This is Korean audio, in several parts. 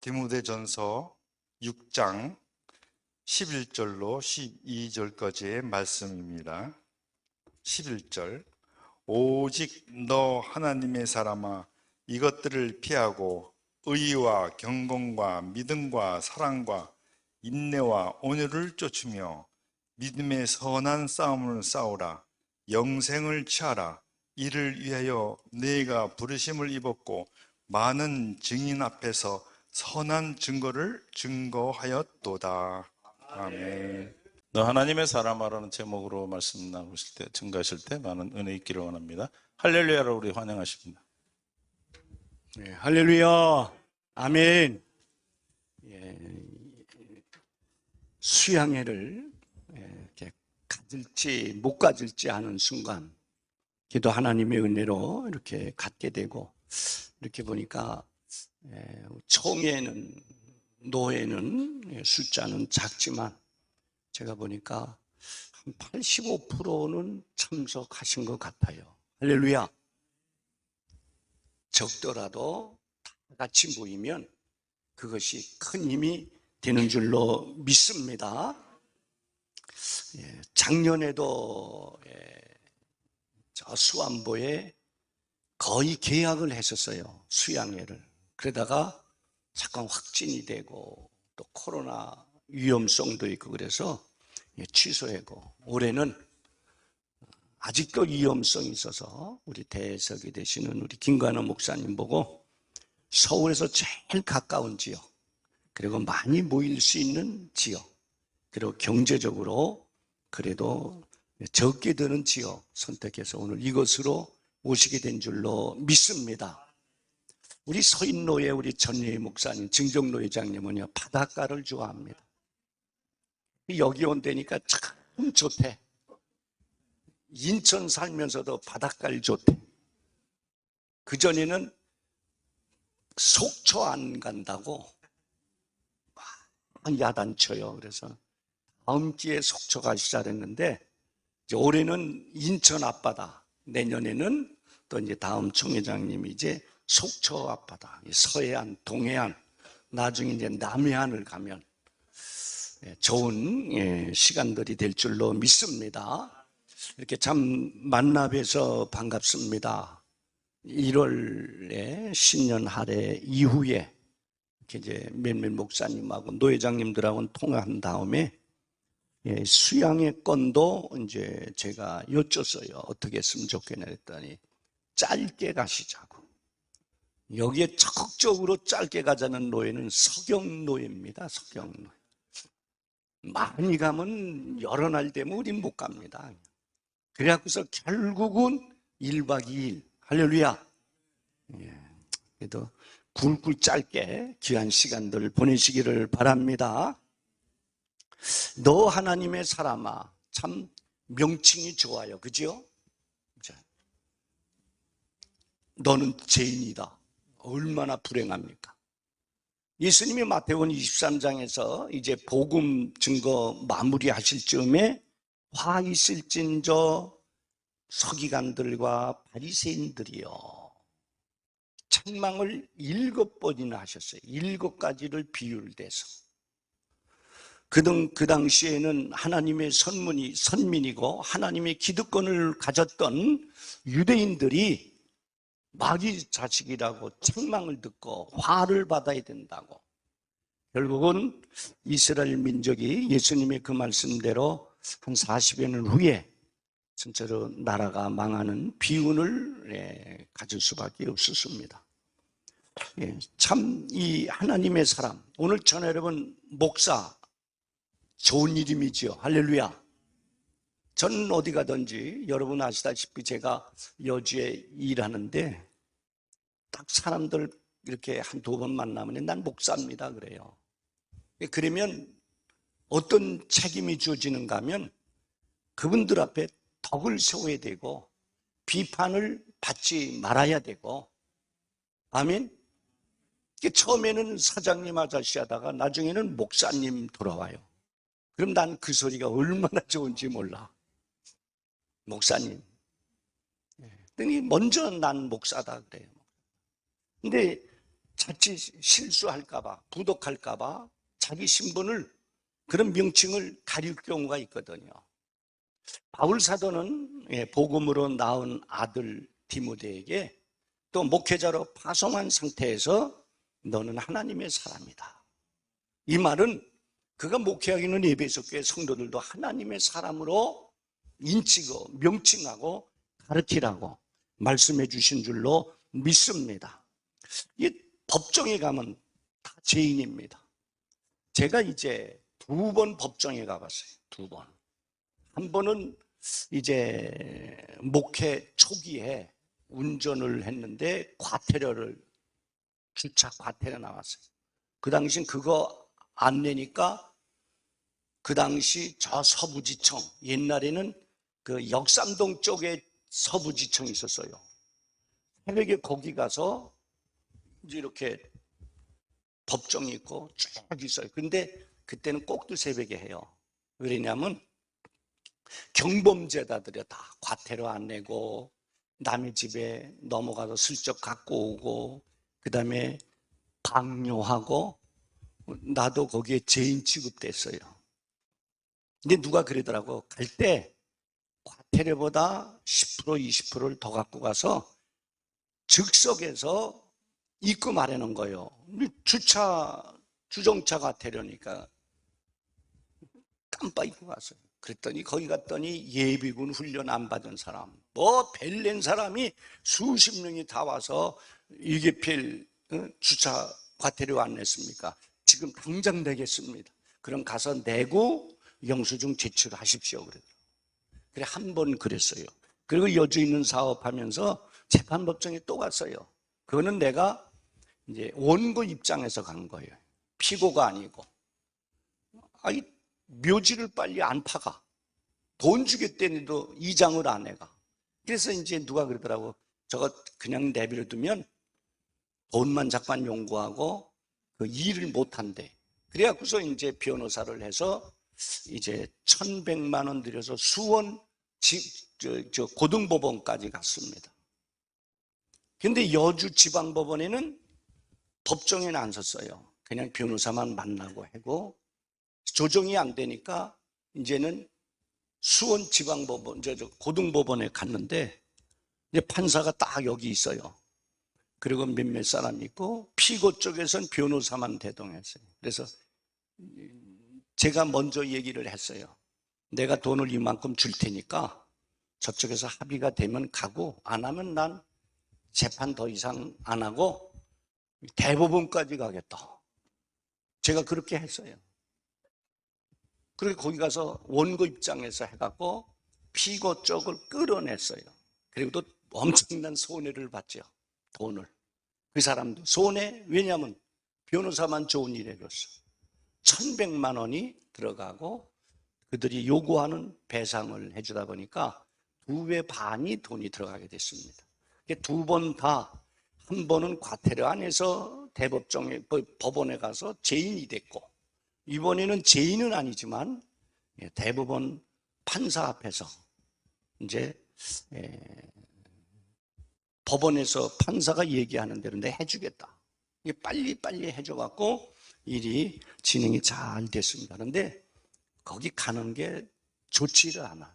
디모데전서 6장 11절로 12절까지의 말씀입니다. 11절 오직 너 하나님의 사람아 이것들을 피하고 의와 경건과 믿음과 사랑과 인내와 온유를 쫓으며 믿음의 선한 싸움을 싸우라. 영생을 취하라. 이를 위하여 네가 부르심을 입었고 많은 증인 앞에서 선한 증거를 증거하였도다. 아멘. 너 하나님의 사람아라는 제목으로 말씀 나누실 때, 증거하실 때 많은 은혜 있기를 원합니다. 할렐루야를 우리 환영하십니다. 네, 할렐루야, 아멘. 수양회를 이렇게 가질지 못 가질지 하는 순간, 기도 하나님의 은혜로 이렇게 갖게 되고, 이렇게 보니까 총회는 노회는 숫자는 작지만 제가 보니까 한 85%는 참석하신 것 같아요. 할렐루야. 적더라도 다 같이 모이면 그것이 큰 힘이 되는 줄로 믿습니다. 작년에도 저 수안보에 거의 계약을 했었어요. 수양회를. 그러다가 잠깐 확진이 되고 또 코로나 위험성도 있고 그래서 취소하고, 올해는 아직도 위험성이 있어서 우리 대석이 되시는 우리 김관호 목사님 보고 서울에서 제일 가까운 지역, 그리고 많이 모일 수 있는 지역, 그리고 경제적으로 그래도 적게 드는 지역 선택해서 오늘 이곳으로 오시게 된 줄로 믿습니다. 우리 서인노예 우리 전예희 목사님, 증정로 회장님은요 바닷가를 좋아합니다. 여기 온다니까 참 좋대. 인천 살면서도 바닷가를 좋대. 그전에는 속초 안 간다고 막 야단쳐요. 그래서 다음 기회에 속초 가시자 했는데, 올해는 인천 앞바다, 내년에는 또 이제 다음 총회장님이 이제 속초 앞바다, 서해안, 동해안, 나중에 이제 남해안을 가면 좋은 시간들이 될 줄로 믿습니다. 이렇게 참 만나 뵈서 반갑습니다. 1월에 신년 할애 이후에 이렇게 이제 몇몇 목사님하고 노회장님들하고는 통화한 다음에 수양의 건도 이제 제가 여쭸어요. 어떻게 했으면 좋겠냐 했더니 짧게 가시자고. 여기에 적극적으로 짧게 가자는 노예는 서경노예입니다. 서경노예. 많이 가면 여러 날 되면 우린 못 갑니다. 그래갖고서 결국은 1박 2일, 할렐루야. 그래도 굵고 짧게 귀한 시간들을 보내시기를 바랍니다. 너 하나님의 사람아, 참 명칭이 좋아요. 그죠? 너는 죄인이다. 얼마나 불행합니까? 예수님이 마태복음 23장에서 이제 복음 증거 마무리하실 즈음에 화 있을진저 서기관들과 바리새인들이요, 책망을 7번이나 하셨어요. 7가지를 비유를 대서. 그 당시에는 하나님의 선민이고 하나님의 기득권을 가졌던 유대인들이 마귀 자식이라고 책망을 듣고 화를 받아야 된다고. 결국은 이스라엘 민족이 예수님의 그 말씀대로 한 40여 년 후에 전체로 나라가 망하는 비운을 가질 수밖에 없었습니다. 참 이 하나님의 사람, 오늘 저는 여러분 목사, 좋은 이름이죠. 할렐루야. 저는 어디 가든지 여러분 아시다시피 제가 여주에 일하는데 딱 사람들 이렇게 한두 번 만나면 난 목사입니다 그래요. 그러면 어떤 책임이 주어지는가 하면 그분들 앞에 덕을 세워야 되고 비판을 받지 말아야 되고, 아멘. 처음에는 사장님 아저씨 하다가 나중에는 목사님 돌아와요. 그럼 난 그 소리가 얼마나 좋은지 몰라. 목사님. 먼저 난 목사다 그래요. 근데 자칫 실수할까봐, 부독할까봐 자기 신분을, 그런 명칭을 가릴 경우가 있거든요. 바울 사도는 복음으로 낳은 아들 디모데에게 또 목회자로 파송한 상태에서 너는 하나님의 사람이다. 이 말은 그가 목회하고 있는 에베소 교회 성도들도 하나님의 사람으로 인치고 명칭하고 가르치라고 말씀해 주신 줄로 믿습니다. 이 법정에 가면 다 죄인입니다. 제가 이제 2번 법정에 가봤어요. 2번. 한 번은 이제 목회 초기에 운전을 했는데 주차 과태료 나왔어요. 그 당시엔 그거 안 내니까, 그 당시 저 서부지청, 옛날에는 그 역삼동 쪽에 서부지청이 있었어요. 새벽에 거기 가서 이제 이렇게 법정이 있고 쭉 있어요. 근데 그때는 꼭두 새벽에 해요. 왜냐하면 경범죄자들이 다 과태료 안 내고 남의 집에 넘어가서 슬쩍 갖고 오고 그 다음에 방뇨하고, 나도 거기에 죄인 취급됐어요. 근데 누가 그러더라고. 갈 때 과태료보다 10% 20%를 더 갖고 가서 즉석에서 입금 마련한 거예요. 주정차 과태료니까 깜빡 잊고 갔어요. 그랬더니 거기 갔더니 예비군 훈련 안 받은 사람, 벨낸 사람이 수십 명이 다 와서 이게 주차 과태료 안 냈습니까? 지금 당장 내겠습니다. 그럼 가서 내고 영수증 제출하십시오. 그래 한 번 그랬어요. 그리고 여주 있는 사업하면서 재판법정에 또 갔어요. 그거는 내가 이제 원고 입장에서 간 거예요. 피고가 아니고. 아이 묘지를 빨리 안 파가. 돈 주겠다는데도 이장을 안 해가. 그래서 이제 누가 그러더라고. 저거 그냥 내버려 두면 돈만 잠깐 요구하고 그 일을 못 한대. 그래갖고서 이제 변호사를 해서 이제 1,100만 원 들여서 수원 고등법원까지 갔습니다. 근데 여주 지방법원에는 법정에는 안 섰어요. 그냥 변호사만 만나고 하고, 조정이 안 되니까 이제는 수원 지방법원, 고등법원에 갔는데 이제 판사가 딱 여기 있어요. 그리고 몇몇 사람이 있고 피고 쪽에서는 변호사만 대동했어요. 그래서 제가 먼저 얘기를 했어요. 내가 돈을 이만큼 줄 테니까 저쪽에서 합의가 되면 가고, 안 하면 난 재판 더 이상 안 하고 대법원까지 가겠다. 제가 그렇게 했어요. 그리고 거기 가서 원고 입장에서 해갖고 피고 쪽을 끌어냈어요. 그리고 또 엄청난 손해를 봤죠. 돈을. 그 사람도 손해. 왜냐하면 변호사만 좋은 일 해줬어. 1,100만 원이 들어가고 그들이 요구하는 배상을 해주다 보니까 2배 반이 돈이 들어가게 됐습니다. 2번 다, 한 번은 과태료 안에서 법원에 가서 죄인이 됐고, 이번에는 죄인은 아니지만 대법원 판사 앞에서 이제 법원에서 판사가 얘기하는 대로 내 해주겠다. 빨리 해줘갖고 일이 진행이 잘 됐습니다. 그런데 거기 가는 게 좋지를 않아요.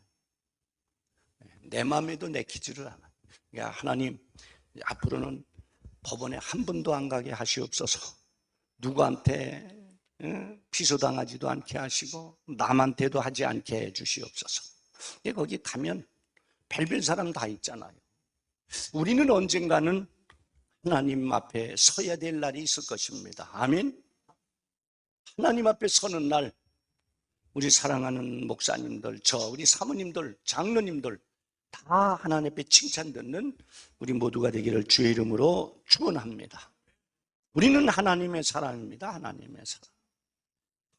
내 마음에도 내키지를 않아요. 그러니까 하나님, 앞으로는 법원에 한 번도 안 가게 하시옵소서. 누구한테 피소당하지도 않게 하시고 남한테도 하지 않게 해주시옵소서. 거기 가면 별별 사람 다 있잖아요. 우리는 언젠가는 하나님 앞에 서야 될 날이 있을 것입니다. 아멘. 하나님 앞에 서는 날, 우리 사랑하는 목사님들, 우리 사모님들, 장로님들 다 하나님 앞에 칭찬 듣는 우리 모두가 되기를 주의 이름으로 축원합니다. 우리는 하나님의 사람입니다. 하나님의 사람.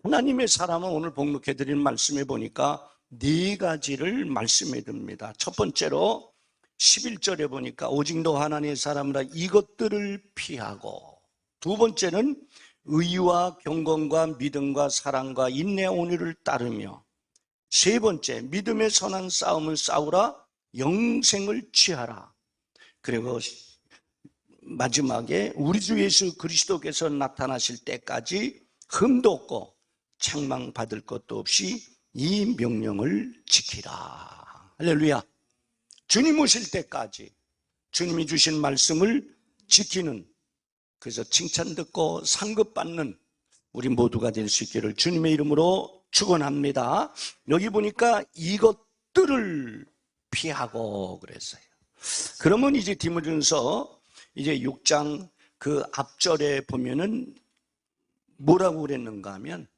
하나님의 사람은 오늘 복록해드린 말씀에 보니까 4가지를 말씀해 듭니다. 첫 번째로 11절에 보니까 오직 너 하나님의 사람이라 이것들을 피하고, 두 번째는 의와 경건과 믿음과 사랑과 인내 온유를 따르며, 세 번째 믿음의 선한 싸움을 싸우라 영생을 취하라. 그리고 마지막에 우리 주 예수 그리스도께서 나타나실 때까지 흠도 없고 책망받을 것도 없이 이 명령을 지키라. 할렐루야. 주님 오실 때까지 주님이 주신 말씀을 지키는, 그래서 칭찬 듣고 상급받는 우리 모두가 될 수 있기를 주님의 이름으로 축원합니다. 여기 보니까 이것들을 피하고 그랬어요. 그러면 이제 디모데전서 이제 6장 그 앞절에 보면은 뭐라고 그랬는가 하면,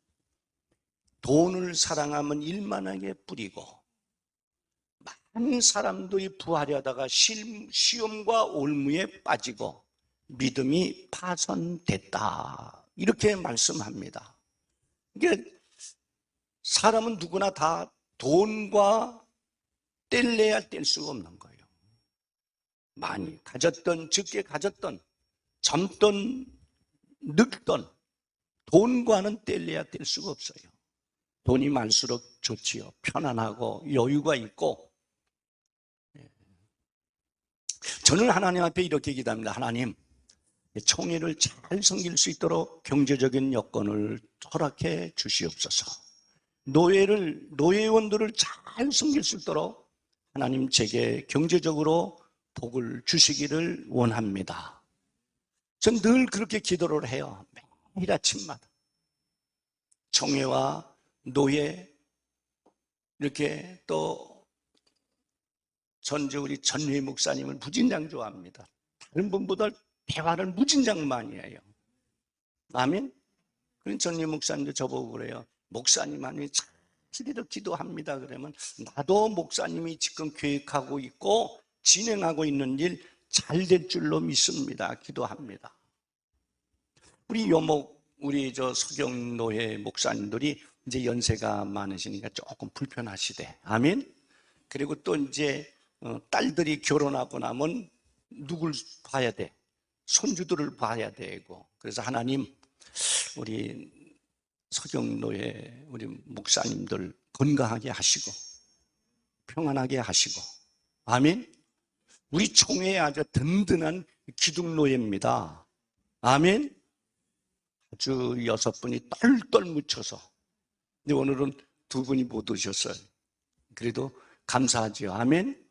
돈을 사랑하면 일만하게 뿌리고 많은 사람들이 부하려다가 시험과 올무에 빠지고 믿음이 파손됐다, 이렇게 말씀합니다. 이게 사람은 누구나 다 돈과 뗄래야 뗄 수가 없는 거예요. 많이 가졌던 적게 가졌던 젊던 늙던 돈과는 뗄래야 뗄 수가 없어요. 돈이 많을수록 좋지요. 편안하고 여유가 있고. 저는 하나님 앞에 이렇게 기도합니다. 하나님, 총회를 잘 섬길 수 있도록 경제적인 여건을 허락해 주시옵소서. 노예원들을 잘 섬길 수 있도록 하나님 제게 경제적으로 복을 주시기를 원합니다. 전 늘 그렇게 기도를 해요. 매일 아침마다. 총회와 노예, 이렇게 또 전주 우리 전회 목사님을 무진장 좋아합니다. 다른 분보다 대화를 무진장 많이 해요. 아멘? 그런 전회 목사님도 저보고 그래요. 목사님만이 참기도 기도합니다. 그러면 나도 목사님이 지금 계획하고 있고 진행하고 있는 일 잘 될 줄로 믿습니다. 기도합니다. 우리 요목, 우리 서경노회 목사님들이 이제 연세가 많으시니까 조금 불편하시대. 아멘? 그리고 또 이제 딸들이 결혼하고 나면 누굴 봐야 돼? 손주들을 봐야 되고. 그래서 하나님, 우리 서경노회 우리 목사님들 건강하게 하시고 평안하게 하시고. 아멘? 우리 총회에 아주 든든한 기둥노예입니다. 아멘? 아주 6분이 똘똘 묻혀서. 근데 오늘은 2분이 못 오셨어요. 그래도 감사하죠. 아멘?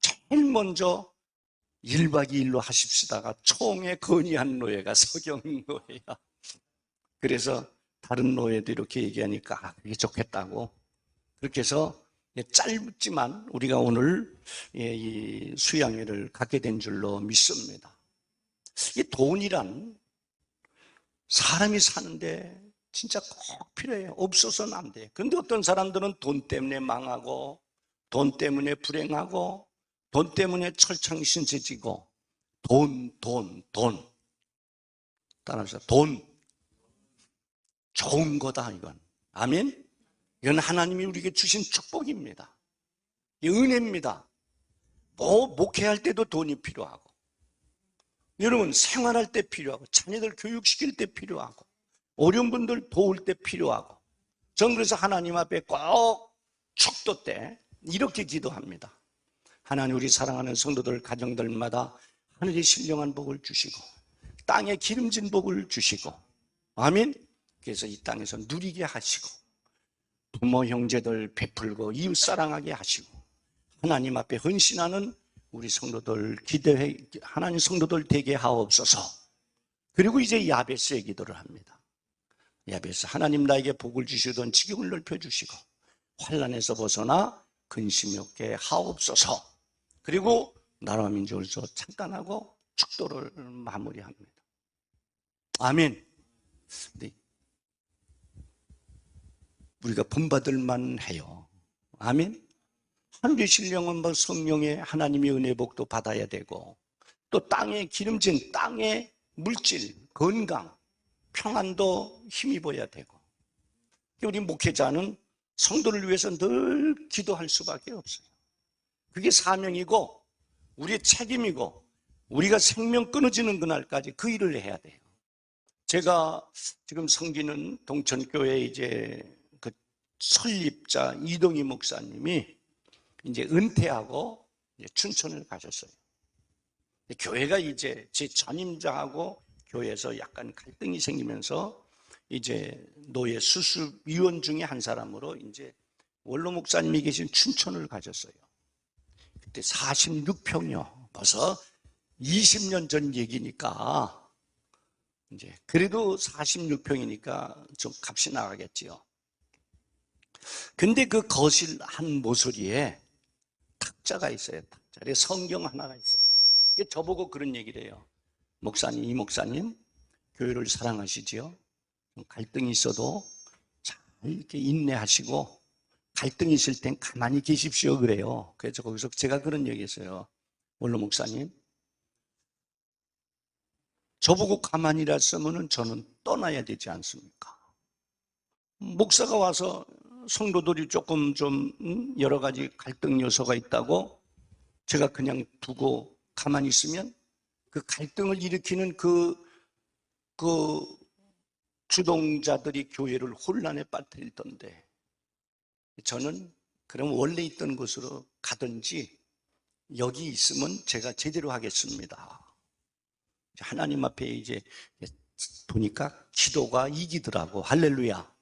제일 먼저 1박 2일로 하십시다가 총회 건의한 노예가 서경노예야. 그래서 다른 노예도 이렇게 얘기하니까 그게 좋겠다고. 그렇게 해서 짧지만 우리가 오늘 이 수양회를 갖게 된 줄로 믿습니다. 이 돈이란 사람이 사는데 진짜 꼭 필요해요. 없어서는 안 돼요. 그런데 어떤 사람들은 돈 때문에 망하고, 돈 때문에 불행하고, 돈 때문에 철창신세지고. 돈. 따라서 돈. 좋은 거다, 이건. 아멘? 이건 하나님이 우리에게 주신 축복입니다. 이 은혜입니다. 목회할 때도 돈이 필요하고, 여러분 생활할 때 필요하고, 자녀들 교육시킬 때 필요하고, 어려운 분들 도울 때 필요하고. 저는 그래서 하나님 앞에 꼭 축도 때 이렇게 기도합니다. 하나님, 우리 사랑하는 성도들 가정들마다 하늘의 신령한 복을 주시고 땅에 기름진 복을 주시고. 아멘. 그래서 이 땅에서 누리게 하시고 부모 형제들 베풀고 이웃 사랑하게 하시고 하나님 앞에 헌신하는 우리 성도들 하나님 성도들 되게 하옵소서. 그리고 이제 야베스의 기도를 합니다. 야베스, 하나님 나에게 복을 주시던 지경을 넓혀주시고 환난에서 벗어나 근심이 없게 하옵소서. 그리고 나라와 민족을 창간하고 축도를 마무리합니다. 아멘. 네. 우리가 본받을 만해요. 아멘. 하늘의 신령은 성령의 하나님의 은혜 복도 받아야 되고, 또 땅에 기름진 땅의 물질, 건강, 평안도 힘입어야 되고. 우리 목회자는 성도를 위해서 늘 기도할 수밖에 없어요. 그게 사명이고 우리의 책임이고, 우리가 생명 끊어지는 그날까지 그 일을 해야 돼요. 제가 지금 섬기는 동천교회 이제 그 설립자 이동희 목사님이 이제 은퇴하고 이제 춘천을 가셨어요. 교회가 이제 제 전임자하고 교회에서 약간 갈등이 생기면서 이제 노예 수습위원 중에 한 사람으로 이제 원로 목사님이 계신 춘천을 가졌어요. 그때 46평이요. 벌써 20년 전 얘기니까 이제 그래도 46평이니까 좀 값이 나가겠지요. 근데 그 거실 한 모서리에 탁자가 있어요. 탁자에 성경 하나가 있어요. 저보고 그런 얘기를 해요. 목사님, 이 목사님, 교회를 사랑하시지요? 갈등이 있어도 잘 이렇게 인내하시고 갈등이 있을 땐 가만히 계십시오 그래요. 그래서 거기서 제가 그런 얘기했어요. 원로 목사님, 저보고 가만히 있으면 저는 떠나야 되지 않습니까? 목사가 와서 성도들이 조금 좀 여러 가지 갈등 요소가 있다고 제가 그냥 두고 가만히 있으면 그 갈등을 일으키는 그 주동자들이 교회를 혼란에 빠뜨리던데 저는 그럼 원래 있던 곳으로 가든지 여기 있으면 제가 제대로 하겠습니다. 하나님 앞에 이제 보니까 기도가 이기더라고. 할렐루야.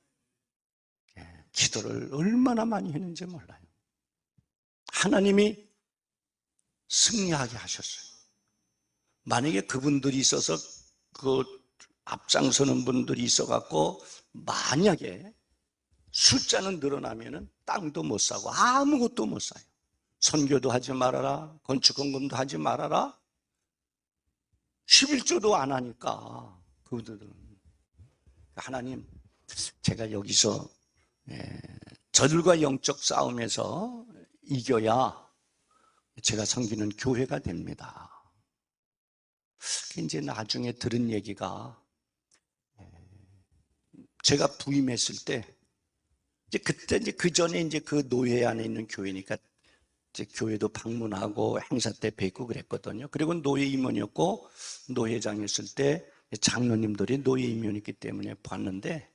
기도를 얼마나 많이 했는지 몰라요. 하나님이 승리하게 하셨어요. 만약에 그분들이 있어서 그 앞장서는 분들이 있어갖고 만약에 숫자는 늘어나면은 땅도 못 사고 아무것도 못 사요. 선교도 하지 말아라. 건축헌금도 하지 말아라. 11조도 안 하니까 그분들은 하나님 제가 여기서 저들과 영적 싸움에서 이겨야 제가 섬기는 교회가 됩니다. 이제 나중에 들은 얘기가 제가 부임했을 때 이제 그때 이제 그 전에 이제 그 노예 안에 있는 교회니까 이제 교회도 방문하고 행사 때 뵙고 그랬거든요. 그리고 노예 임원이었고 노회장이었을 때 장로님들이 노예 임원이기 때문에 봤는데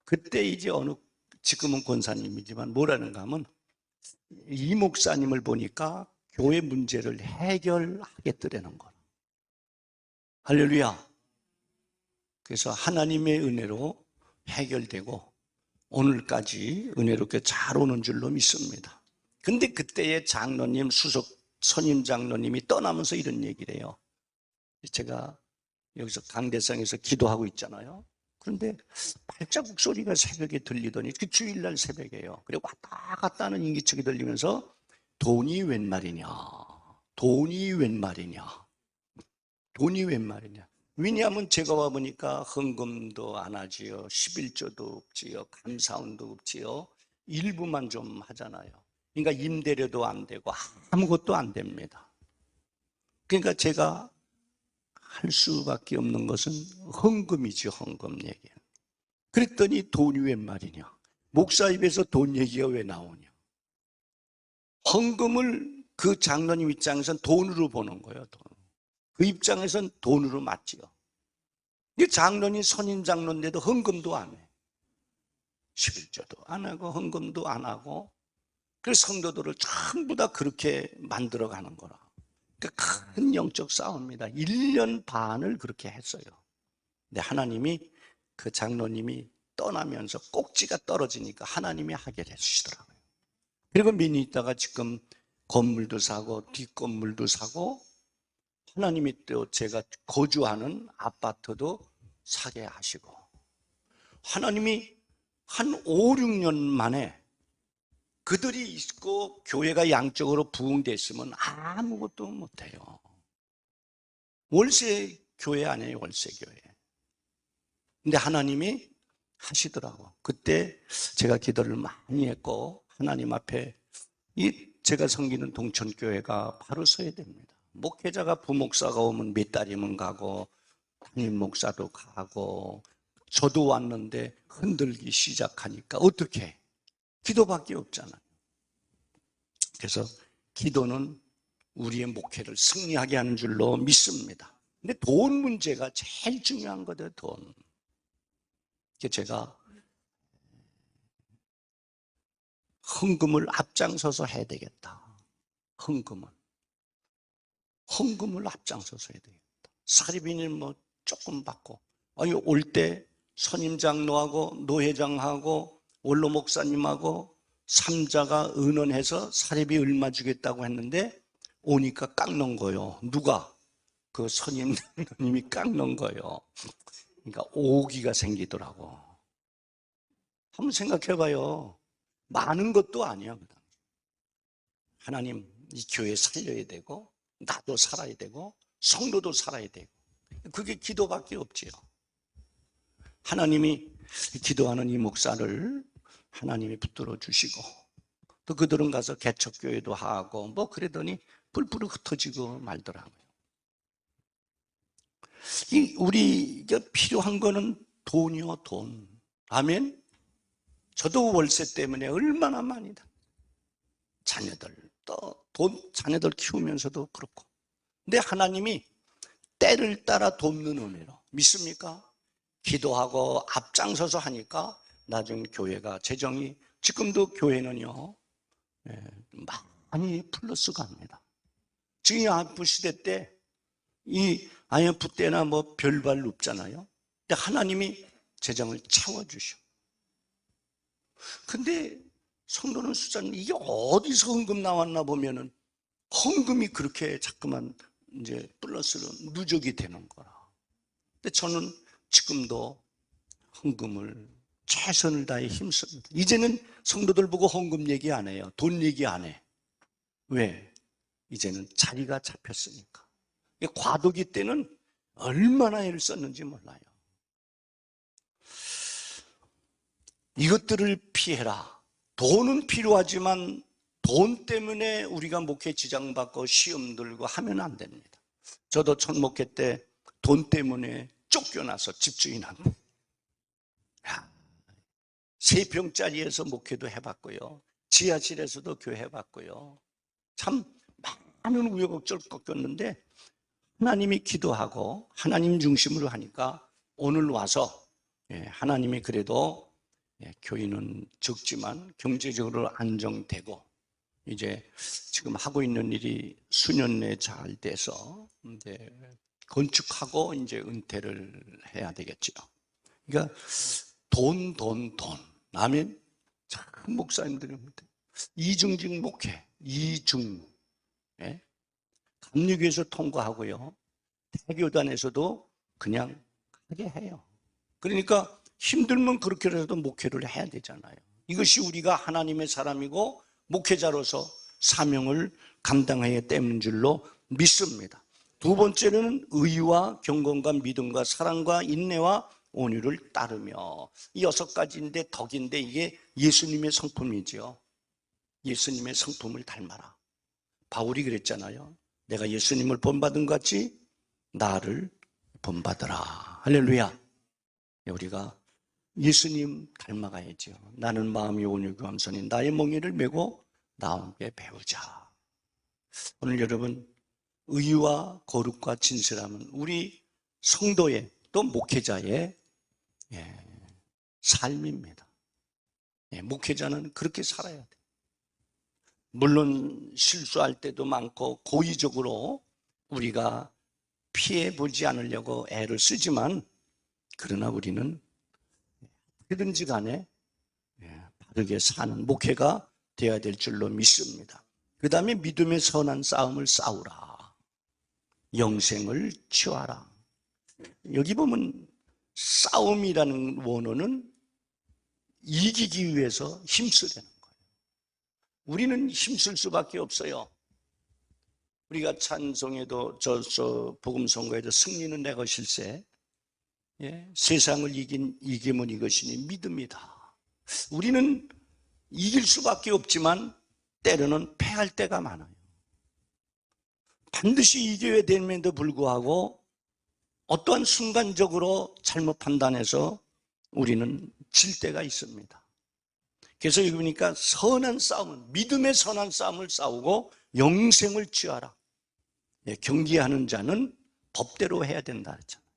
그때 이제 지금은 권사님이지만 뭐라는가 하면 이 목사님을 보니까 교회 문제를 해결하겠더라는 거예요. 할렐루야. 그래서 하나님의 은혜로 해결되고 오늘까지 은혜롭게 잘 오는 줄로 믿습니다. 근데 그때의 장로님, 수석 선임 장로님이 떠나면서 이런 얘기를 해요. 제가 여기서 강대상에서 기도하고 있잖아요. 그런데 발자국 소리가 새벽에 들리더니 그 주일날 새벽이에요. 그리고 왔다 갔다 하는 인기척이 들리면서 돈이 웬 말이냐. 돈이 웬 말이냐. 돈이 웬 말이냐. 왜냐하면 제가 와보니까 헌금도 안 하지요. 11조도 없지요. 감사원도 없지요. 일부만 좀 하잖아요. 그러니까 임대료도 안 되고 아무것도 안 됩니다. 그러니까 제가 할 수밖에 없는 것은 헌금이죠. 헌금 얘기. 그랬더니 돈이 웬 말이냐. 목사 입에서 돈 얘기가 왜 나오냐. 헌금을 그 장로님 입장에서는 돈으로 보는 거예요. 돈. 그 입장에선 돈으로 맞지요. 장로님 선임 장로인데도 헌금도 안 해. 11조도 안 하고 헌금도 안 하고 그래서 성도들을 전부 다 그렇게 만들어가는 거라. 그러니까 큰 영적 싸움입니다. 1년 반을 그렇게 했어요. 근데 하나님이 그 장로님이 떠나면서 꼭지가 떨어지니까 하나님이 하게 해주시더라고요. 그리고 몇 년 있다가 지금 건물도 사고 뒷건물도 사고 하나님이 또 제가 거주하는 아파트도 사게 하시고 하나님이 한 5, 6년 만에 그들이 있고 교회가 양적으로 부흥됐으면 아무것도 못해요. 월세 교회 아니에요. 월세 교회. 근데 하나님이 하시더라고. 그때 제가 기도를 많이 했고 하나님 앞에 제가 섬기는 동천교회가 바로 서야 됩니다. 목회자가 부목사가 오면 몇 달이면 가고 담임 목사도 가고 저도 왔는데 흔들기 시작하니까 어떻게 해? 기도밖에 없잖아요. 그래서 기도는 우리의 목회를 승리하게 하는 줄로 믿습니다. 근데 돈 문제가 제일 중요한 거예요. 돈. 제가 헌금을 앞장서서 해야 되겠다. 헌금은 헌금을 앞장서서 해야 되겠다. 사리비는 뭐 조금 받고, 아니 올 때 선임장로하고 노회장하고 원로 목사님하고 삼자가 의논해서 사리비 얼마 주겠다고 했는데 오니까 깎는 거예요. 누가? 그 선임장로님이 깎는 거예요. 그러니까 오기가 생기더라고. 한번 생각해 봐요. 많은 것도 아니야. 하나님, 이 교회 살려야 되고 나도 살아야 되고 성도도 살아야 되고, 그게 기도밖에 없지요. 하나님이 기도하는 이 목사를 하나님이 붙들어 주시고, 또 그들은 가서 개척교회도 하고 뭐 그러더니 뿔뿔이 흩어지고 말더라고요. 우리가 필요한 거는 돈이요, 돈. 아멘. 저도 월세 때문에 얼마나 많이 다. 자녀들 또 자녀들 키우면서도 그렇고. 근데 하나님이 때를 따라 돕는 은혜로, 믿습니까? 기도하고 앞장서서 하니까 나중에 교회가 재정이, 지금도 교회는요 많이 플러스가 합니다. 지금 IMF 시대 때, 이 IMF 때나 뭐 별발 없잖아요. 근데 하나님이 재정을 채워주셔. 근데 성도는 수자는 이게 어디서 헌금 나왔나 보면은 헌금이 그렇게 자꾸만 이제 플러스로 누적이 되는 거라. 근데 저는 지금도 헌금을 최선을 다해 힘씁니다. 이제는 성도들 보고 헌금 얘기 안 해요. 돈 얘기 안 해. 왜? 이제는 자리가 잡혔으니까. 과도기 때는 얼마나 애를 썼는지 몰라요. 이것들을 피해라. 돈은 필요하지만 돈 때문에 우리가 목회 지장받고 시험 들고 하면 안 됩니다. 저도 첫 목회 때 돈 때문에 쫓겨나서 집주인한테 3평짜리에서 목회도 해봤고요, 지하실에서도 교회 해봤고요. 참 많은 우여곡절 꺾였는데 하나님이 기도하고 하나님 중심으로 하니까 오늘 와서 하나님이 그래도 교인은 적지만 경제적으로 안정되고 이제 지금 하고 있는 일이 수년 내에 잘 돼서 이제 건축하고 이제 은퇴를 해야 되겠죠. 그러니까 돈. 아멘. 참 목사님들이 이중직 목회, 이중. 감리교에서 통과하고요, 대교단에서도 그냥 하게 해요. 그러니까 힘들면 그렇게라도 목회를 해야 되잖아요. 이것이 우리가 하나님의 사람이고 목회자로서 사명을 감당해야 되는 줄로 믿습니다. 두 번째는 의와 경건과 믿음과 사랑과 인내와 온유를 따르며, 이 6가지인데 덕인데 이게 예수님의 성품이지요. 예수님의 성품을 닮아라. 바울이 그랬잖아요. 내가 예수님을 본받은 것 같이 나를 본받으라. 할렐루야. 우리가 예수님 닮아가야죠. 나는 마음이 온유고 겸손히 나의 멍에를 메고 나에게 배우자. 오늘 여러분, 의와 거룩과 진실함은 우리 성도의 또 목회자의 삶입니다. 목회자는 그렇게 살아야 돼. 물론 실수할 때도 많고 고의적으로 우리가 피해보지 않으려고 애를 쓰지만, 그러나 우리는 어디든지 간에 바르게 사는 목회가 되어야 될 줄로 믿습니다. 그 다음에 믿음의 선한 싸움을 싸우라. 영생을 취하라. 여기 보면 싸움이라는 원어는 이기기 위해서 힘쓰려는 거예요. 우리는 힘쓸 수밖에 없어요. 우리가 찬송에도 복음선거에도 승리는 내 것일세, 세상을 이기면 이것이니 믿음이다. 우리는 이길 수밖에 없지만 때로는 패할 때가 많아요. 반드시 이겨야 됨에도 불구하고 어떠한 순간적으로 잘못 판단해서 우리는 질 때가 있습니다. 그래서 여기 보니까 선한 싸움은, 믿음의 선한 싸움을 싸우고 영생을 취하라. 경계하는 자는 법대로 해야 된다 했잖아요.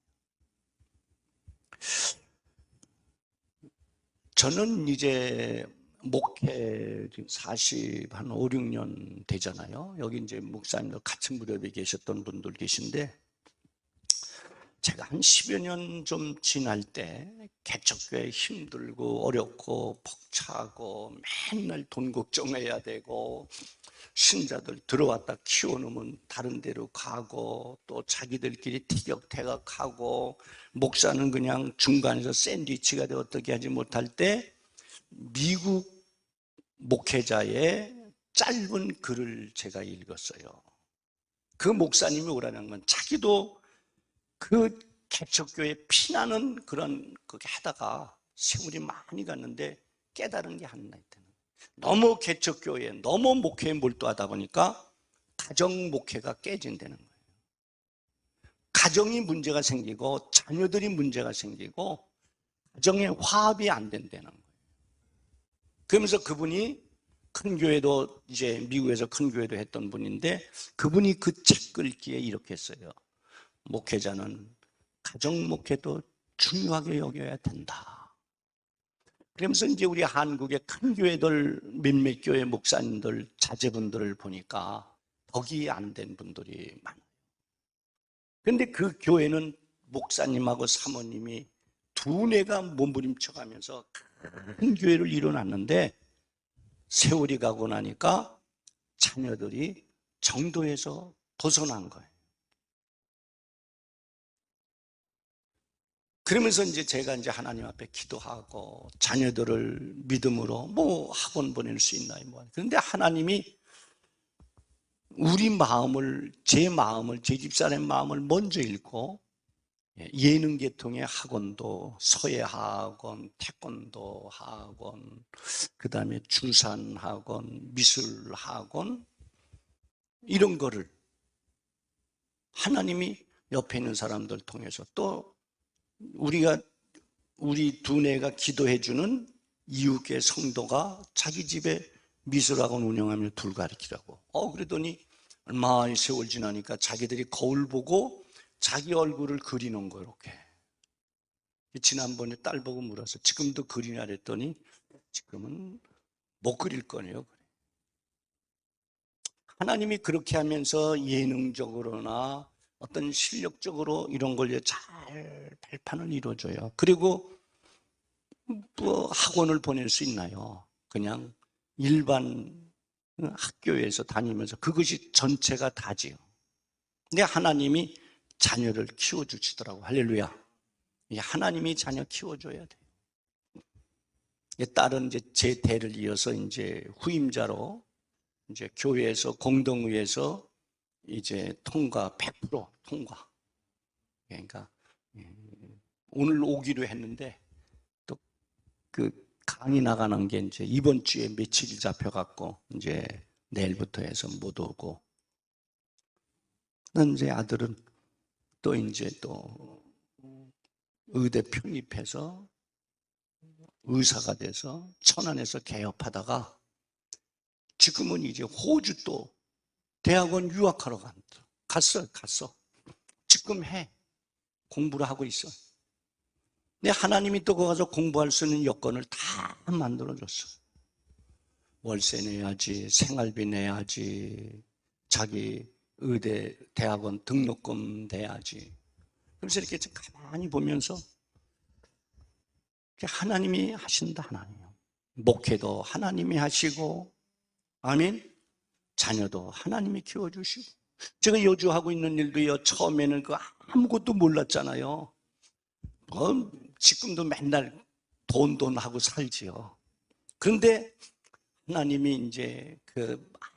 저는 이제 목회 지금 40, 5, 6년 되잖아요. 여기 이제 목사님들 같은 무렵에 계셨던 분들 계신데, 제가 한 10여 년 좀 지날 때 개척교회 힘들고 어렵고 벅차고 맨날 돈 걱정해야 되고, 신자들 들어왔다 키워놓으면 다른 데로 가고, 또 자기들끼리 티격태격하고, 목사는 그냥 중간에서 샌드위치가 돼 어떻게 하지 못할 때 미국 목회자의 짧은 글을 제가 읽었어요. 그 목사님이 오라는 건 자기도 그 개척교회 피나는 그런 그렇게 하다가 세월이 많이 갔는데 깨달은 게 하나 있다는 거예요. 너무 개척교회에 너무 목회에 몰두하다 보니까 가정 목회가 깨진다는 거예요. 가정이 문제가 생기고 자녀들이 문제가 생기고 가정의 화합이 안 된다는 거예요. 그러면서 그분이 큰 교회도 이제 미국에서 큰 교회도 했던 분인데, 그분이 그 책 읽기에 이렇게 했어요. 목회자는 가정 목회도 중요하게 여겨야 된다. 그러면서 이제 우리 한국의 큰 교회들 몇몇 교회 목사님들 자제분들을 보니까 덕이 안 된 분들이 많아요. 그런데 그 교회는 목사님하고 사모님이 두뇌가 몸부림쳐가면서 큰 교회를 이뤄놨는데, 세월이 가고 나니까 자녀들이 정도에서 벗어난 거예요. 그러면서 이제 제가 이제 하나님 앞에 기도하고 자녀들을 믿음으로 뭐 학원 보낼 수 있나요? 뭐. 그런데 하나님이 우리 마음을, 제 집사람의 마음을 먼저 읽고, 예능 계통의 학원도 서예 학원, 태권도 학원, 그 다음에 주산 학원, 미술 학원, 이런 거를 하나님이 옆에 있는 사람들 통해서, 또 우리 두뇌가 기도해주는 이웃계 성도가 자기 집에 미술학원 운영하며 둘 가르치라고. 그러더니 얼마 세월 지나니까 자기들이 거울 보고 자기 얼굴을 그리는 거, 이렇게. 지난번에 딸 보고 물어서 지금도 그리냐 그랬더니 지금은 못 그릴 거네요. 하나님이 그렇게 하면서 예능적으로나 어떤 실력적으로 이런 걸 잘 발판을 이루어줘요. 그리고 뭐 학원을 보낼 수 있나요? 그냥 일반 학교에서 다니면서 그것이 전체가 다지요. 근데 하나님이 자녀를 키워주시더라고. 할렐루야. 하나님이 자녀 키워줘야 돼요. 딸은 이제 제 대를 이어서 이제 후임자로 이제 교회에서 공동의에서 이제 통과 100% 통과. 그러니까 오늘 오기로 했는데 또 그 강의 나가는 게 이제 이번 주에 며칠 잡혀갖고 이제 내일부터 해서 못 오고. 이제 아들은 또 이제 또 의대 편입해서 의사가 돼서 천안에서 개업하다가 지금은 이제 호주 또 대학원 유학하러 갔어. 지금 공부를 하고 있어. 근데 하나님이 또 거기 가서 공부할 수 있는 여건을 다 만들어줬어. 월세 내야지, 생활비 내야지, 자기 의대 대학원 등록금 내야지. 그래서 이렇게 가만히 보면서 하나님이 하신다. 하나님이요. 목회도 하나님이 하시고, 아멘. 자녀도 하나님이 키워주시고. 제가 여주하고 있는 일도요, 처음에는 아무것도 몰랐잖아요. 지금도 맨날 돈 하고 살지요. 그런데 하나님이 이제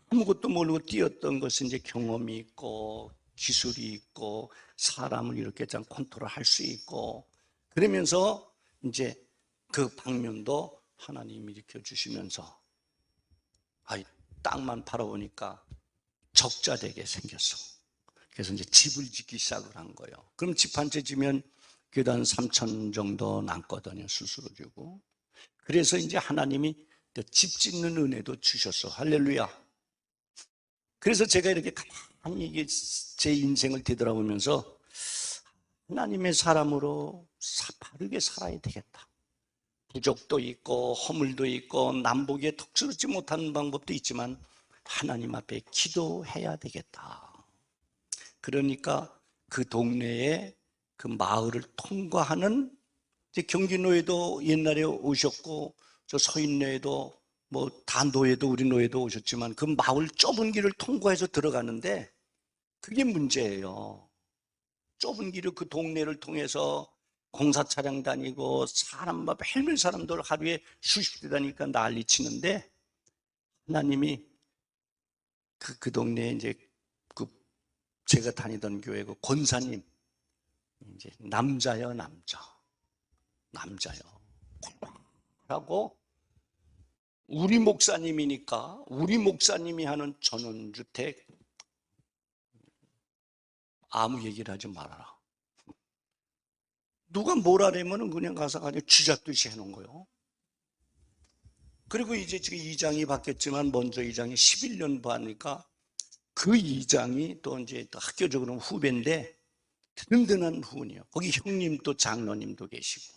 아무것도 모르고 뛰었던 것은 이제 경험이 있고 기술이 있고 사람을 이렇게 좀 컨트롤할 수 있고, 그러면서 이제 그 방면도 하나님이 일으켜 주시면서 땅만 팔아보니까 적자되게 생겼어. 그래서 이제 집을 짓기 시작을 한 거예요. 그럼 집 한 채 지면 교단 3천 정도 남거든요. 수수료 주고. 그래서 이제 하나님이 집 짓는 은혜도 주셨어. 할렐루야. 그래서 제가 이렇게 가만히 이게 제 인생을 되돌아보면서 하나님의 사람으로 바르게 살아야 되겠다. 부족도 있고 허물도 있고 남보기에 턱스럽지 못한 방법도 있지만 하나님 앞에 기도해야 되겠다. 그러니까 그 동네에 그 마을을 통과하는, 이제 경기노예도 옛날에 오셨고 저 서인노예도 뭐 다 노예도 우리 노예도 오셨지만 그 마을 좁은 길을 통과해서 들어가는데 그게 문제예요. 좁은 길을 그 동네를 통해서 공사 차량 다니고 사람 막 헬멧 사람들 하루에 수십 대 다니까 난리 치는데 하나님이 그 동네에 이제 그 제가 다니던 교회 그 권사님, 이제 남자요 남자요 하고, 우리 목사님이니까 우리 목사님이 하는 전원주택 아무 얘기를 하지 말아라. 누가 뭐라려면 그냥 가서 쥐잡듯이 해놓은 거예요. 그리고 이제 지금 이장이 바뀌었지만 먼저 이장이 11년 봐니까 그 이장이 또 이제 또 학교적으로는 후배인데 든든한 후원이에요. 거기 형님도 장로님도 계시고.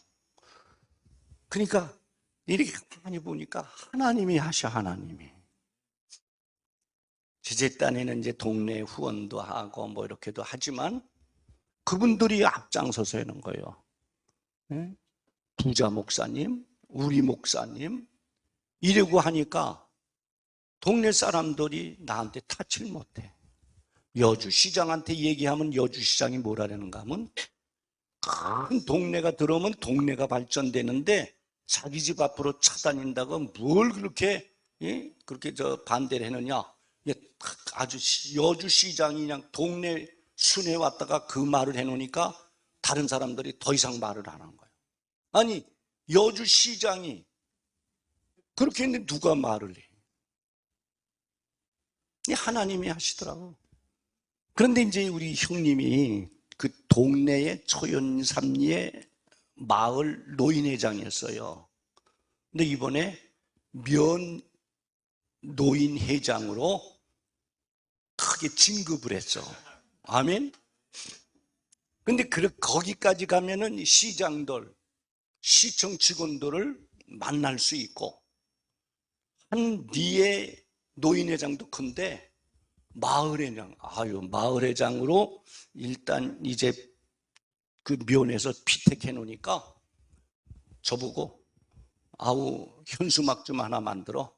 그러니까 이렇게 가만히 보니까 하나님이 하셔, 하나님이. 제 딴에는 이제 동네 후원도 하고 뭐 이렇게도 하지만 그분들이 앞장서서 하는 거예요. 네? 부자 목사님, 우리 목사님 이러고 하니까 동네 사람들이 나한테 타치를 못해. 여주시장한테 얘기하면 여주시장이 뭐라는가 하면 큰 동네가 들어오면 동네가 발전되는데 자기 집 앞으로 차다닌다고 뭘 그렇게 그렇게 반대를 했느냐. 아주 여주시장이 그냥 동네 순회 왔다가 그 말을 해놓으니까 다른 사람들이 더 이상 말을 안 하는 거예요. 아니 여주시장이 그렇게 했는데 누가 말을 해? 하나님이 하시더라고. 그런데 이제 우리 형님이 그 동네의 초연삼리의 마을 노인회장이었어요. 근데 이번에 면 노인회장으로 크게 진급을 했어. 아멘. 근데 거기까지 가면은 시장들, 시청 직원들을 만날 수 있고, 한 뒤에 노인회장도 큰데 마을회장, 마을회장으로 일단 이제 그 면에서 피택해 놓으니까 저보고 현수막 좀 하나 만들어.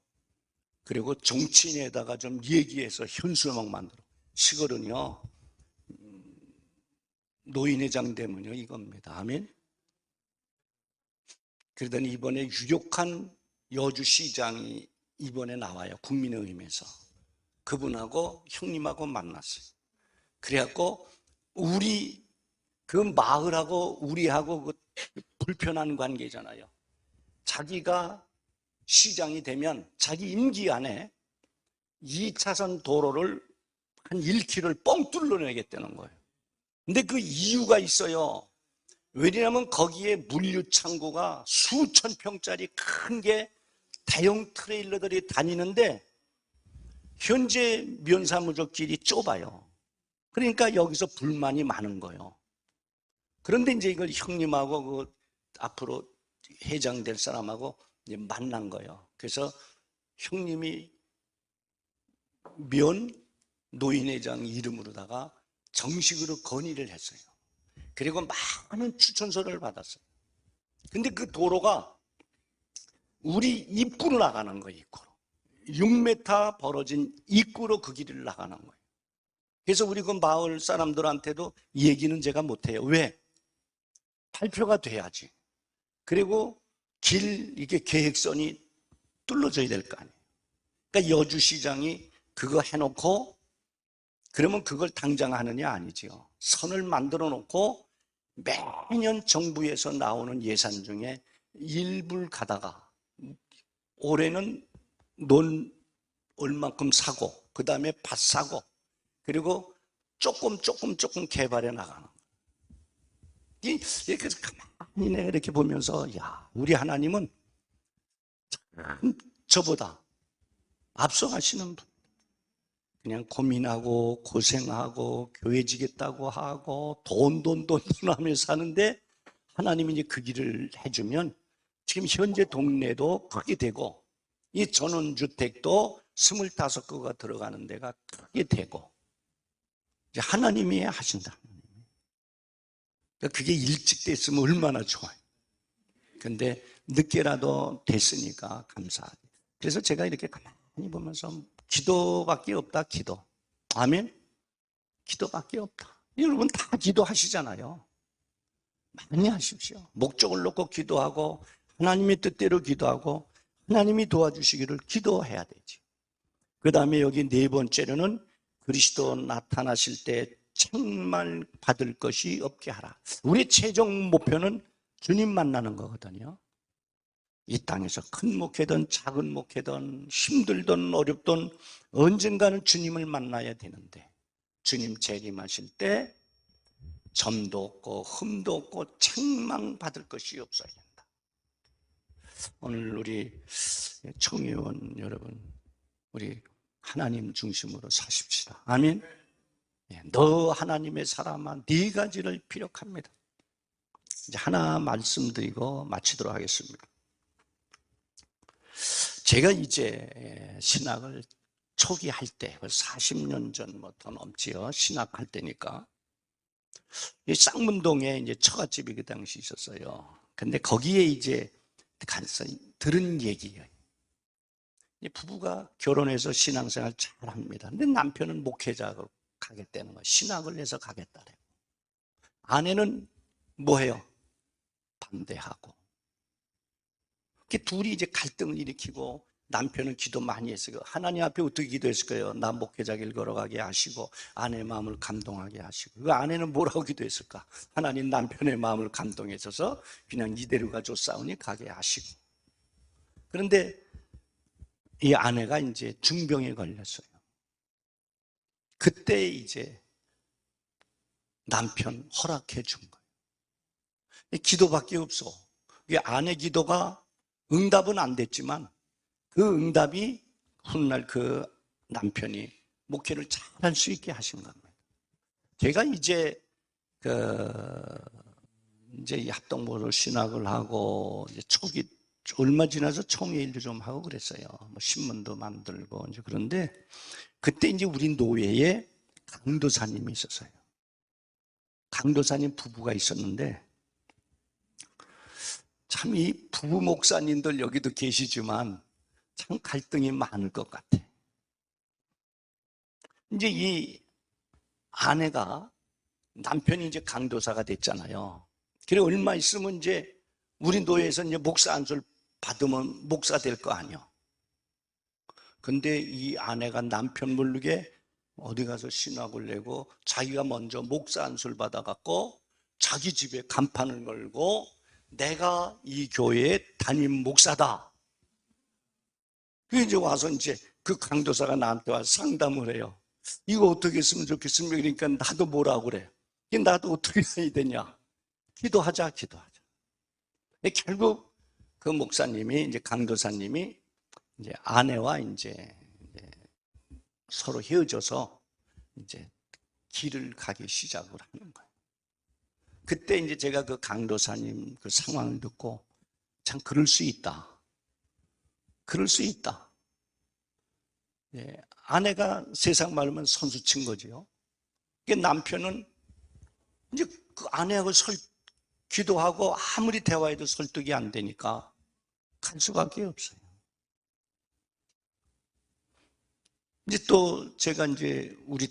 그리고 정치인에다가 좀 얘기해서 현수막 만들어. 시골은요 노인회장 되면요 이겁니다. 아멘. 그러더니 이번에 유력한 여주시장이 이번에 나와요. 국민의힘에서. 그분하고 형님하고 만났어요. 그래갖고 우리 그 마을하고 우리하고 그 불편한 관계잖아요. 자기가 시장이 되면 자기 임기 안에 2차선 도로를 한 1km를 뻥 뚫어내겠다는 거예요. 근데 그 이유가 있어요. 왜냐하면 거기에 물류 창고가 수천 평짜리 큰 게 대형 트레일러들이 다니는데 현재 면사무적길이 좁아요. 그러니까 여기서 불만이 많은 거예요. 그런데 이제 이걸 형님하고 그 앞으로 회장 될 사람하고 이제 만난 거예요. 그래서 형님이 면 노인회장 이름으로다가 정식으로 건의를 했어요. 그리고 많은 추천서를 받았어요. 근데 그 도로가 우리 입구로 나가는 거예요. 입구로 6m 벌어진 입구로 그 길을 나가는 거예요. 그래서 우리 그 마을 사람들한테도 얘기는 제가 못해요. 왜? 발표가 돼야지. 그리고 이게 계획선이 뚫어져야 될 거 아니에요. 그러니까 여주시장이 그거 해놓고 그러면 그걸 당장 하느냐? 아니지요. 선을 만들어 놓고 매년 정부에서 나오는 예산 중에 일부를 가다가 올해는 논 얼만큼 사고 그 다음에 밭 사고 그리고 조금 개발해 나가는 거예요. 이렇게 가만히 내가 이렇게 보면서 우리 하나님은 저보다 앞서가시는 분. 그냥 고민하고 고생하고 교회 지겠다고 하고 돈 하면서 사는데 하나님이 이제 그 길을 해주면 지금 현재 동네도 크게 되고 이 전원주택도 25개가 들어가는 데가 크게 되고 이제 하나님이 하신다. 그러니까 그게 일찍 됐으면 얼마나 좋아요. 근데 늦게라도 됐으니까 감사하죠. 그래서 제가 이렇게 가만히 보면서 기도밖에 없다, 기도. 아멘? 기도밖에 없다. 여러분 다 기도하시잖아요. 많이 하십시오. 목적을 놓고 기도하고 하나님의 뜻대로 기도하고 하나님이 도와주시기를 기도해야 되지. 그 다음에 여기 네 번째로는 그리스도 나타나실 때 책망 받을 것이 없게 하라. 우리 최종 목표는 주님 만나는 거거든요. 이 땅에서 큰 목회든 작은 목회든 힘들든 어렵든 언젠가는 주님을 만나야 되는데 주님 재림하실 때 점도 없고 흠도 없고 책망 받을 것이 없어야 된다. 오늘 우리 청의원 여러분, 우리 하나님 중심으로 사십시다. 아멘. 너 하나님의 사람아, 네 가지를 피력합니다. 이제 하나 말씀드리고 마치도록 하겠습니다. 제가 이제 신학을 초기 할 때, 40년 전부터 넘지요. 신학할 때니까. 이 쌍문동에 이제 처갓집이 그 당시 있었어요. 근데 거기에 이제 가서 들은 얘기예요. 부부가 결혼해서 신앙생활 잘 합니다. 근데 남편은 목회자로 가겠다는 거예요. 신학을 해서 가겠다래요. 아내는 뭐 해요? 반대하고. 둘이 이제 갈등을 일으키고 남편은 기도 많이 했어요. 하나님 앞에 어떻게 기도했을까요? 나 목회자 길 걸어가게 하시고 아내의 마음을 감동하게 하시고. 그 아내는 뭐라고 기도했을까? 하나님 남편의 마음을 감동해줘서 그냥 이대로 가줬사오니 가게 하시고. 그런데 이 아내가 이제 중병에 걸렸어요. 그때 이제 남편 허락해 준 거예요. 기도밖에 없어. 이 아내 기도가 응답은 안 됐지만 그 응답이 훗날 그 남편이 목회를 잘 할 수 있게 하신 겁니다. 제가 이제 이제 합동부로 신학을 하고 이제 초기 얼마 지나서 총회 일도 좀 하고 그랬어요. 뭐 신문도 만들고 이제 그런데 그때 이제 우리 노예에 강도사님이 있었어요. 강도사님 부부가 있었는데 참 이 부부 목사님들 여기도 계시지만 참 갈등이 많을 것 같아. 이제 이 아내가 남편이 이제 강도사가 됐잖아요. 그래 얼마 있으면 이제 우리 노예에서 이제 목사 안수를 받으면 목사 될 거 아니야. 근데 이 아내가 남편 모르게 어디 가서 신학을 내고 자기가 먼저 목사 안수를 받아갖고 자기 집에 간판을 걸고 내가 이 교회의 담임 목사다. 그래서 이제 와서 이제 그 강도사가 나한테 와서 상담을 해요. 이거 어떻게 했으면 좋겠습니까? 그러니까 나도 뭐라고 그래. 나도 어떻게 해야 되냐. 기도하자, 기도하자. 결국 그 목사님이 이제 강도사님이 이제 아내와 이제 서로 헤어져서 이제 길을 가기 시작을 하는 거예요. 그때 이제 제가 그 강도사님 그 상황을 듣고 참 그럴 수 있다. 그럴 수 있다. 아내가 세상 말로는 선수친 거지요. 남편은 이제 그 아내하고 기도하고 아무리 대화해도 설득이 안 되니까 갈 수밖에 없어요. 이제 또 제가 이제 우리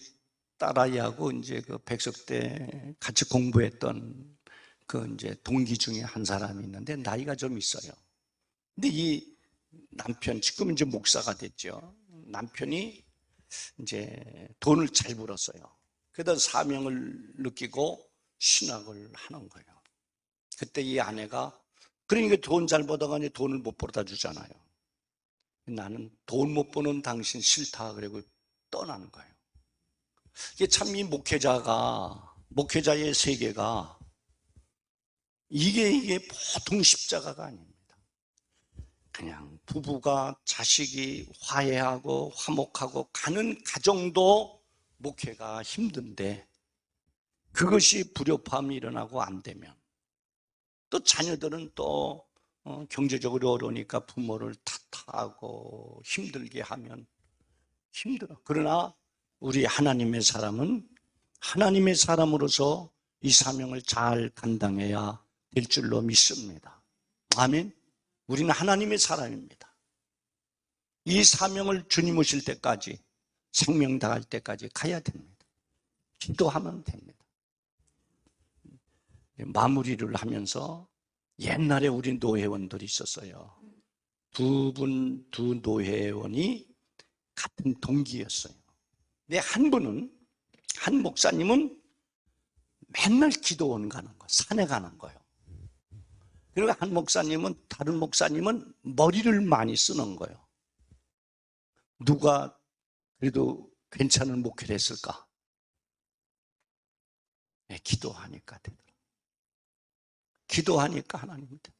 딸아이하고 이제 그 백석 때 같이 공부했던 그 이제 동기 중에 한 사람이 있는데 나이가 좀 있어요. 근데 이 남편 지금 이제 목사가 됐죠. 남편이 이제 돈을 잘 벌었어요. 그래서 사명을 느끼고 신학을 하는 거예요. 그때 이 아내가 그러니까 돈 잘 벌다가 이제 돈을 못 벌어다 주잖아요. 나는 돈 못 버는 당신 싫다 그리고 떠나는 거예요. 이게 참 이 목회자의 세계가 이게 보통 십자가가 아닙니다. 그냥 부부가 자식이 화해하고 화목하고 가는 가정도 목회가 힘든데 그것이 불협화음이 일어나고 안 되면 또 자녀들은 또 경제적으로 어려우니까 부모를 탓하고 힘들게 하면 힘들어. 그러나 우리 하나님의 사람은 하나님의 사람으로서 이 사명을 잘 감당해야 될 줄로 믿습니다. 아멘. 우리는 하나님의 사람입니다. 이 사명을 주님 오실 때까지, 생명 다할 때까지 가야 됩니다. 기도하면 됩니다. 마무리를 하면서 옛날에 우리 노회원들이 있었어요. 두 노회원이 같은 동기였어요. 근데 한 목사님은 맨날 기도원 가는 거예요. 산에 가는 거예요. 그리고 다른 목사님은 머리를 많이 쓰는 거예요. 누가 그래도 괜찮은 목회를 했을까? 네, 기도하니까 되더라. 기도하니까 하나님이 돼.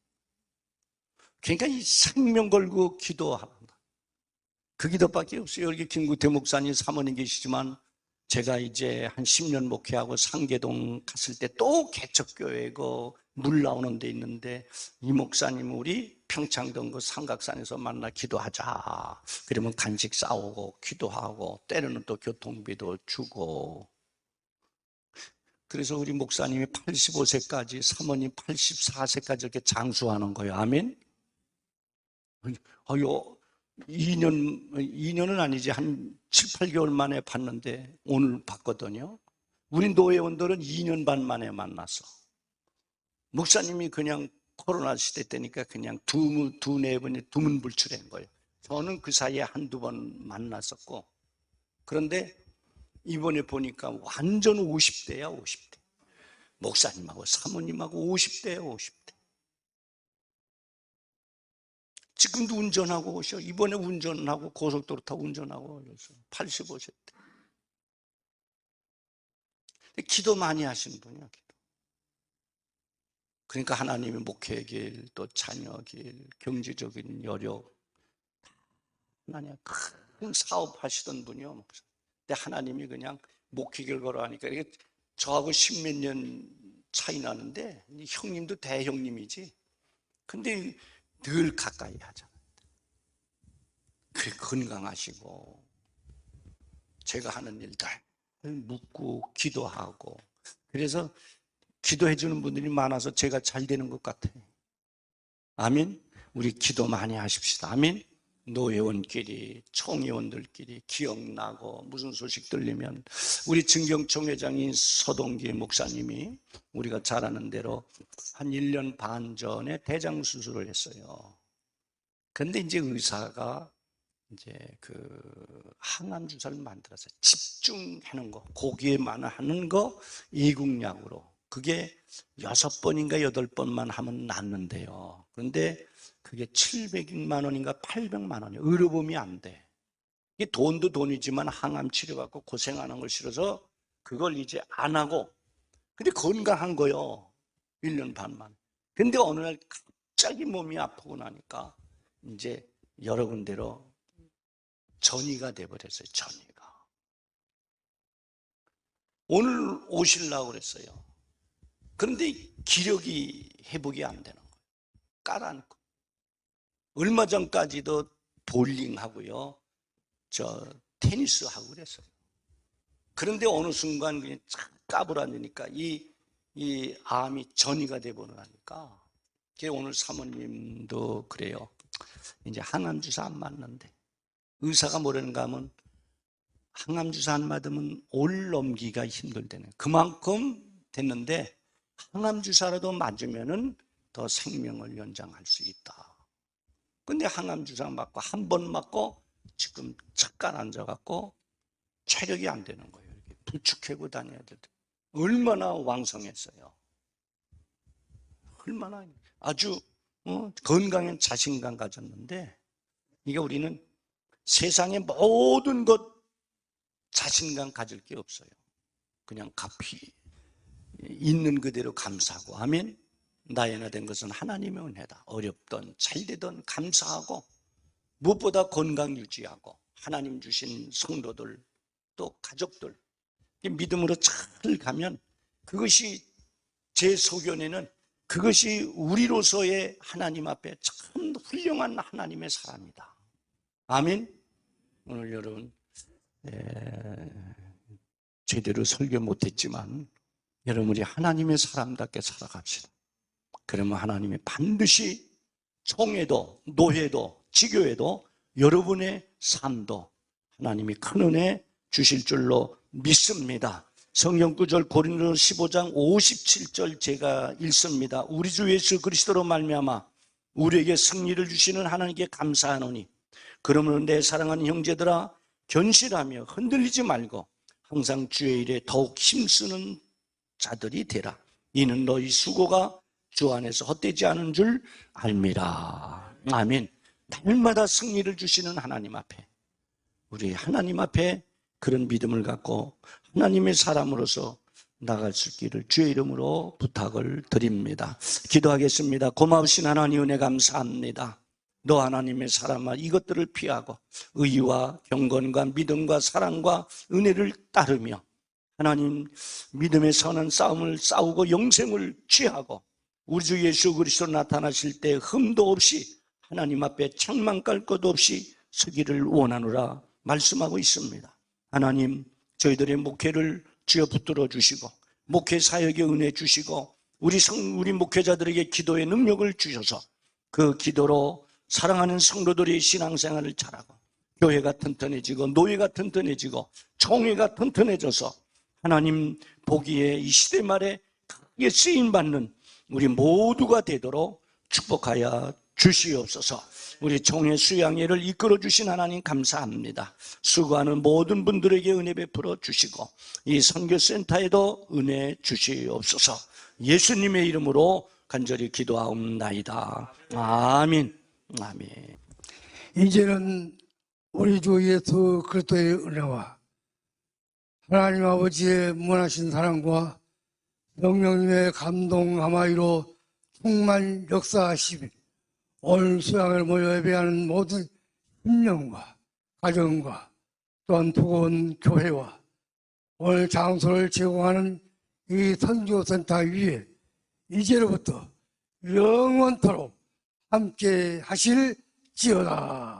그러니까 이 생명 걸고 기도한다. 그 기도밖에 없어요. 여기 김구태 목사님 사모님 계시지만 제가 이제 한 10년 목회하고 상계동 갔을 때 또 개척교회고 물 나오는 데 있는데 이 목사님 우리 평창동 그 삼각산에서 만나 기도하자. 그러면 간식 싸오고 기도하고 때로는 또 교통비도 주고. 그래서 우리 목사님이 85세까지 사모님 84세까지 이렇게 장수하는 거예요. 아멘. 2년은 아니지 한 7, 8개월 만에 봤는데 오늘 봤거든요. 우리 노회원들은 2년 반 만에 만났어. 목사님이 그냥 코로나 시대 때니까 그냥 두네 번이 두문불출한 거예요. 저는 그 사이에 한두 번 만났었고, 그런데 이번에 보니까 완전 50대야 50대. 목사님하고 사모님하고 50대야 50대. 지금도 운전하고 오셔. 이번에 운전하고 고속도로 타고 운전하고 오셔. 85세 때. 기도 많이 하시는 분이야. 기도. 그러니까 하나님의 목회의 길, 또 자녀 길, 경제적인 여력, 하나님 큰 사업 하시던 분이요. 근데 하나님이 그냥 목회길 걸어가니까 이게 저하고 십몇 년 차이 나는데 형님도 대형님이지. 근데 늘 가까이 하잖아요. 그래 건강하시고 제가 하는 일들 묻고 기도하고 그래서 기도해 주는 분들이 많아서 제가 잘 되는 것 같아요. 아멘. 우리 기도 많이 하십시다. 아멘. 노회원끼리 총회원들끼리 기억나고 무슨 소식 들리면 우리 증경총 회장인 서동기 목사님이 우리가 잘 아는 대로 한 1년 반 전에 대장 수술을 했어요. 근데 이제 의사가 이제 그 항암 주사를 만들어서 집중하는 거, 고기에만 하는 거 이국약으로 그게 6번인가 8번만 하면 낫는데요. 그런데 그게 700만 원인가 800만 원이에요. 의료보험이 안 돼. 이게 돈도 돈이지만 항암 치료 받고 고생하는 걸 싫어서 그걸 이제 안 하고, 근데 건강한 거요. 1년 반만. 근데 어느 날 갑자기 몸이 아프고 나니까 이제 여러 군데로 전이가 돼버렸어요. 전이가. 오늘 오시려고 그랬어요. 그런데 기력이 회복이 안 되는 거예요. 깔아앉고. 얼마 전까지도 볼링하고요, 테니스 하고 그랬어요. 그런데 어느 순간 그냥 착 까불어앉으니까 이 암이 전이가 돼버리니까. 오늘 사모님도 그래요. 이제 항암 주사 안 맞는데 의사가 뭐라는가 하면 항암 주사 안 맞으면 올 넘기가 힘들다네. 그만큼 됐는데 항암 주사라도 맞으면은 더 생명을 연장할 수 있다. 근데 항암 주사 맞고 한 번 맞고 지금 잠깐 앉아갖고 체력이 안 되는 거예요. 이렇게 부축하고 다녀야 될 때. 얼마나 왕성했어요. 얼마나 아주 건강한 자신감 가졌는데, 이게 우리는 세상의 모든 것 자신감 가질 게 없어요. 그냥 갚이 있는 그대로 감사하고. 아멘. 나에나 된 것은 하나님의 은혜다. 어렵던 잘되던 감사하고, 무엇보다 건강 유지하고 하나님 주신 성도들 또 가족들 믿음으로 잘 가면 그것이 제 소견에는 그것이 우리로서의 하나님 앞에 참 훌륭한 하나님의 사람이다. 아멘. 오늘 여러분 제대로 설교 못했지만 여러분 우리 하나님의 사람답게 살아갑시다. 그러면 하나님이 반드시 총회도 노회도 지교회도 여러분의 삶도 하나님이 큰 은혜 주실 줄로 믿습니다. 성경 구절 고린도서 15장 57절 제가 읽습니다. 우리 주 예수 그리스도로 말미암아 우리에게 승리를 주시는 하나님께 감사하노니 그러므로 내 사랑하는 형제들아 견실하며 흔들리지 말고 항상 주의 일에 더욱 힘쓰는 자들이 되라. 이는 너희 수고가 주 안에서 헛되지 않은 줄 알미라. 아멘. 날마다 승리를 주시는 하나님 앞에 우리 하나님 앞에 그런 믿음을 갖고 하나님의 사람으로서 나갈 수 있기를 주의 이름으로 부탁을 드립니다. 기도하겠습니다. 고마우신 하나님 은혜 감사합니다. 너 하나님의 사람아 이것들을 피하고 의와 경건과 믿음과 사랑과 은혜를 따르며 하나님 믿음의 선한 싸움을 싸우고 영생을 취하고 우리 주 예수 그리스도 나타나실 때 흠도 없이 하나님 앞에 창만 깔 것도 없이 서기를 원하노라 말씀하고 있습니다. 하나님 저희들의 목회를 주여 붙들어 주시고 목회 사역의 은혜 주시고 우리 목회자들에게 기도의 능력을 주셔서 그 기도로 사랑하는 성도들의 신앙생활을 잘하고 교회가 튼튼해지고 노예가 튼튼해지고 총회가 튼튼해져서 하나님 보기에 이 시대 말에 크게 쓰임받는 우리 모두가 되도록 축복하여 주시옵소서. 우리 총회 수양회를 이끌어 주신 하나님 감사합니다. 수고하는 모든 분들에게 은혜 베풀어 주시고 이 선교센터에도 은혜 주시옵소서. 예수님의 이름으로 간절히 기도하옵나이다. 아멘. 아멘. 이제는 우리 주 예수 그리스도의 은혜와 하나님 아버지의 무한하신 사랑과 성령님의 감동함화이로 충만 역사하시며 오늘 수양을 모여 예배하는 모든 심령과 가정과 또한 두고온 교회와 오늘 장소를 제공하는 이 선교센터 위에 이제로부터 영원토록 함께 하실지어다.